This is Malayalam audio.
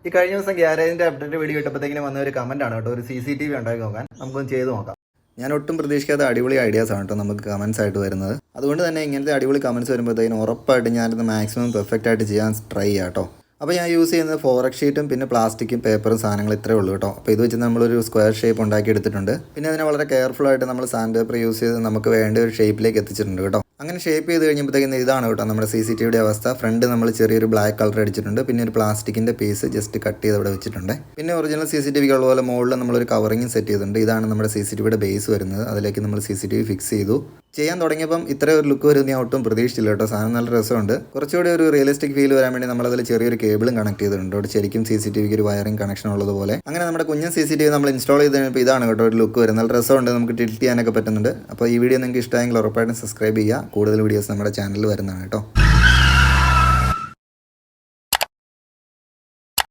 ഈ കഴിഞ്ഞ ദിവസം ഗ്യാരേജിന്റെ അപ്ഡേറ്റ് വീഡിയോ ഇട്ടപ്പോഴത്തേക്കിനും വന്ന ഒരു കമന്റ് ആണ് കേട്ടോ, ഒരു CCTV ഉണ്ടാക്കി നോക്കാൻ. നമുക്കൊന്ന് ചെയ്ത് നോക്കാം. ഞാൻ ഒട്ടും പ്രതീക്ഷിക്കാത്ത അടിപൊളി ഐഡിയാസ് ആണ് കേട്ടോ നമുക്ക് കമന്റ്സ് ആയിട്ട് വരുന്നത്. അതുകൊണ്ട് തന്നെ ഇങ്ങനത്തെ അടിപൊളി കമന്റ്സ് വരുമ്പോഴത്തേക്കും ഉറപ്പായിട്ട് ഞാനിത് മാക്സിമം പെർഫെക്റ്റ് ആയിട്ട് ചെയ്യാൻ ട്രൈ ചെയ്യാം കേട്ടോ. അപ്പോൾ ഞാൻ യൂസ് ചെയ്യുന്നത് ഫോറക് ഷീറ്റും പിന്നെ പ്ലാസ്റ്റിക്കും പേപ്പറും സാധനങ്ങൾ ഇത്രയേ ഉള്ളൂ കേട്ടോ. അപ്പോൾ ഇത് വെച്ച് നമ്മളൊരു സ്ക്വയർ ഷേപ്പ് ഉണ്ടാക്കി എടുത്തിട്ടുണ്ട്. പിന്നെ അതിനെ വളരെ കെയർഫുൾ ആയിട്ട് നമ്മൾ സാൻഡ് പേപ്പർ യൂസ് ചെയ്ത് നമുക്ക് വേണ്ട ഒരു ഷേപ്പിലേക്ക് എത്തിച്ചിട്ടുണ്ട് കേട്ടോ. അങ്ങനെ ഷേപ്പ് ചെയ്ത് കഴിഞ്ഞപ്പോഴത്തേക്കും ഇതാണ് കേട്ടോ നമ്മുടെ CCTVയുടെ അവസ്ഥ. ഫ്രണ്ട് നമ്മൾ ചെറിയൊരു ബ്ലാക്ക് കളർ അടിച്ചിട്ടുണ്ട്. പിന്നെ ഒരു പ്ലാസ്റ്റിക്കിൻ്റെ പീസ് ജസ്റ്റ് കട്ട് ചെയ്ത് അവിടെ വെച്ചിട്ടുണ്ട്. പിന്നെ ഒറിജിനൽ CCTV ഉള്ള പോലെ മുകളിൽ നമ്മളൊരു കവറിങ് സെറ്റ് ചെയ്തിട്ടുണ്ട്. ഇതാണ് നമ്മുടെ CCTVയുടെ ബേസ് വരുന്നത്. അതിലേക്ക് നമ്മൾ CCTV ഫിക്സ് ചെയ്തു. ചെയ്യാൻ തുടങ്ങിയപ്പം ഇത്രയും ഒരു ലുക്ക് വരുന്ന ഞാൻ ഒട്ടും പ്രതീക്ഷിച്ചില്ല കേട്ടോ. സാധനം നല്ല രസമുണ്ട്. കുറച്ചുകൂടി ഒരു റിയലിസ്റ്റിക് ഫീൽ വരാൻ വേണ്ടി നമ്മളതിൽ ചെറിയൊരു കേബിളും കണക്ട് ചെയ്തിട്ടുണ്ട്. അവിടെ ശരിക്കും CCTVക്ക് ഒരു വയറിംഗ് കണക്ഷൻ ഉള്ളതുപോലെ. അങ്ങനെ നമ്മുടെ കുഞ്ഞൻ CCTV നമ്മൾ ഇൻസ്റ്റാൾ ചെയ്ത് കഴിഞ്ഞപ്പോൾ ഇതാണ് കേട്ടോ ഒരു ലുക്ക് വരുന്നത്. നല്ല രസമുണ്ട്, നമുക്ക് ടിൽറ്റ് ചെയ്യാനൊക്കെ പറ്റുന്നുണ്ട്. അപ്പോൾ ഈ വീഡിയോ നിങ്ങൾക്ക് ഇഷ്ടമായെങ്കിൽ ഉറപ്പായിട്ടും സബ്സ്ക്രൈബ് ചെയ്യുക. കൂടുതൽ വീഡിയോസ് നമ്മുടെ ചാനലിൽ വരുന്നതാണ് കേട്ടോ.